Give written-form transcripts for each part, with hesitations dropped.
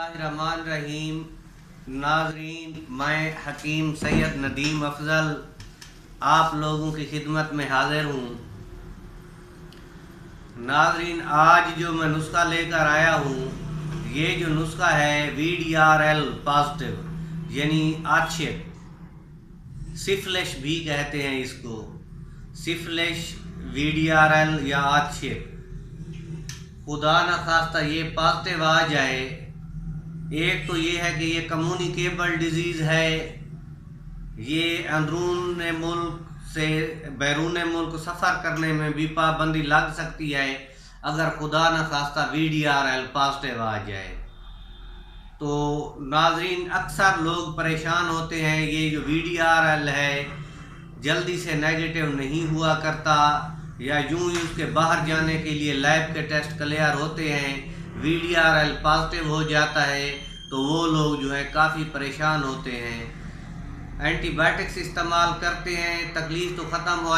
बिस्मिल्लाहिर्रहमानिर्रहीम। नाज़रीन, मैं हकीम सैयद नदीम अफजल आप लोगों की खिदमत में हाजिर हूँ। नाज़रीन, आज जो मैं नुस्खा लेकर आया हूँ, ये जो नुस्खा है VDRL पॉजिटिव यानी आच्छिक, सिफिलिस भी कहते हैं इसको, सिफिलिस VDRL या आच्छिक। खुदा न खास्ता ये पॉजिटिव आ जाए, एक तो ये है कि ये कम्युनिकेबल डिजीज़ है, ये अंदरून मुल्क से बैरून मुल्क सफ़र करने में भी पाबंदी लग सकती है अगर खुदा न खास्ता VDRL पॉजिटिव आ जाए। तो नाज़रीन, अक्सर लोग परेशान होते हैं, ये जो VDRL है जल्दी से नेगेटिव नहीं हुआ करता, या यूं ही उसके बाहर जाने के लिए लैब के टेस्ट क्लियर होते हैं, VDRL पॉजिटिव हो जाता है, तो वो लोग जो है काफ़ी परेशान होते हैं। एंटीबायोटिक्स इस्तेमाल करते हैं, तकलीफ़ तो ख़त्म हो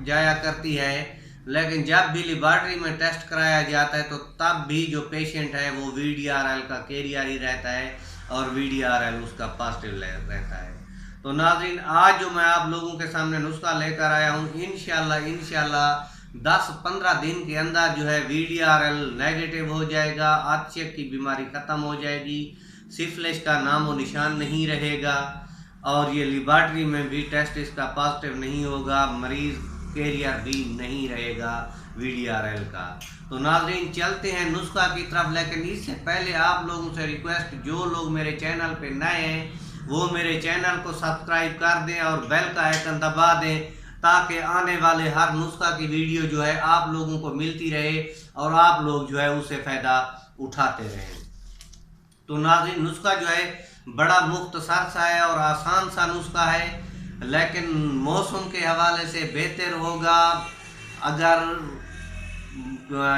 जाया करती है, लेकिन जब भी लेबॉर्ट्री में टेस्ट कराया जाता है तो तब भी जो पेशेंट है वो VDRL का कैरियर ही रहता है और VDRL उसका पॉजिटिव रहता है। तो नाज़रीन, आज जो मैं आप लोगों के सामने नुस्खा लेकर आया हूँ, इंशाल्लाह 10-15 दिन के अंदर जो है VDRL नेगेटिव हो जाएगा, आच्छिक की बीमारी ख़त्म हो जाएगी, सिफिलिस का नामो निशान नहीं रहेगा और ये लेबॉर्ट्री में भी टेस्ट इसका पॉजिटिव नहीं होगा, मरीज़ कैरियर भी नहीं रहेगा VDRL का। तो नाज़रीन, चलते हैं नुस्खा की तरफ, लेकिन इससे पहले आप लोगों से रिक्वेस्ट, जो लोग मेरे चैनल पे नए हैं वो मेरे चैनल को सब्सक्राइब कर दें और बेल का आइकन दबा दें, ताकि आने वाले हर नुस्खा की वीडियो जो है आप लोगों को मिलती रहे और आप लोग जो है उससे फ़ायदा उठाते रहें। तो नाज़रीन, नुस्खा जो है बड़ा मुख्तसर सा है और आसान सा नुस्खा है, लेकिन मौसम के हवाले से बेहतर होगा अगर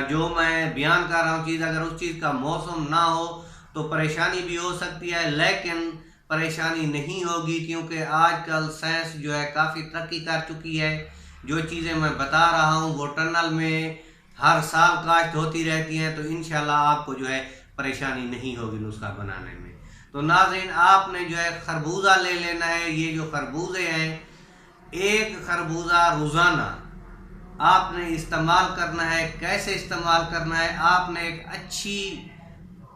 जो मैं बयान कर रहा हूँ चीज़, अगर उस चीज़ का मौसम ना हो तो परेशानी भी हो सकती है, लेकिन परेशानी नहीं होगी, क्योंकि आजकल साइंस जो है काफ़ी तरक्की कर चुकी है। जो चीज़ें मैं बता रहा हूँ वो टनल में हर साल काश्त होती रहती हैं, तो इंशाल्लाह आपको जो है परेशानी नहीं होगी नुस्खा बनाने में। तो नाज़रीन, आपने जो है खरबूजा ले लेना है। ये जो खरबूजे हैं, एक खरबूजा रोज़ाना आपने इस्तेमाल करना है। कैसे इस्तेमाल करना है, आपने एक अच्छी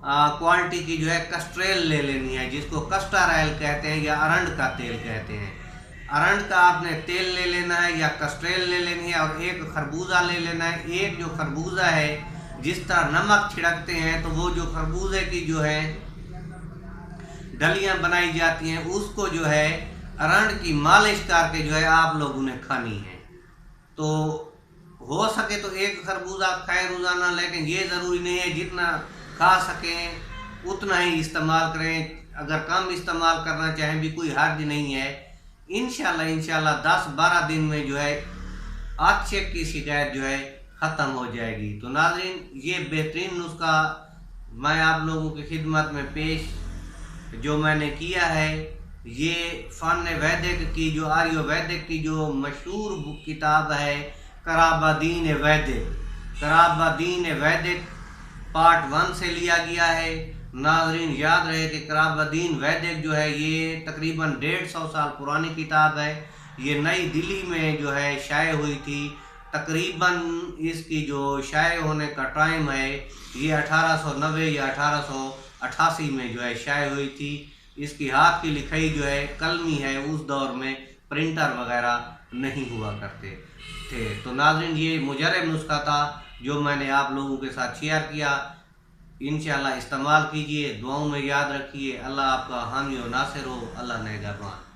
क्वालिटी की जो है कस्ट्रेल ले लेनी है, जिसको कस्टर ऑयल कहते हैं या अरंड का तेल कहते हैं। अरंड का आपने तेल ले लेना है या कस्ट्रेल ले लेनी है और एक खरबूजा ले लेना है। एक जो खरबूजा है, जिस तरह नमक छिड़कते हैं तो वो जो खरबूजे की जो है डलियां बनाई जाती हैं, उसको जो है अरंड की मालिश करके जो है आप लोगों ने खानी है। तो हो सके तो एक खरबूजा खाएं रोज़ाना, लेकिन ये ज़रूरी नहीं है, जितना खा सकें उतना ही इस्तेमाल करें। अगर कम इस्तेमाल करना चाहें भी कोई हर्ज नहीं है। इंशाल्लाह 10-12 दिन में जो है आच्छिक की शिकायत जो है ख़त्म हो जाएगी। तो नाज़रीन, ये बेहतरीन नुस्खा मैं आप लोगों की खिदमत में पेश जो मैंने किया है, ये फ़न वैदिक की जो आयुर्वेदिक की जो मशहूर किताब है कराबादीन वैदिक पार्ट 1 से लिया गया है। नाज़रीन, याद रहे कि कराबादीन वैदिक जो है ये तकरीबन 150 साल पुरानी किताब है। ये नई दिल्ली में जो है शाये हुई थी। तकरीबन इसकी जो शाये होने का टाइम है ये 1890 या 1888 में जो है शाये हुई थी। इसकी हाथ की लिखाई जो है कलमी है, उस दौर में प्रिंटर वगैरह नहीं हुआ करते थे। तो नाज़रीन, ये मुजरब नुस्खा था जो मैंने आप लोगों के साथ शेयर किया। इंशाल्लाह इस्तेमाल कीजिए, दुआओं में याद रखिए। अल्लाह आपका हामी और नासिर हो। अल्लाह नेगहबान।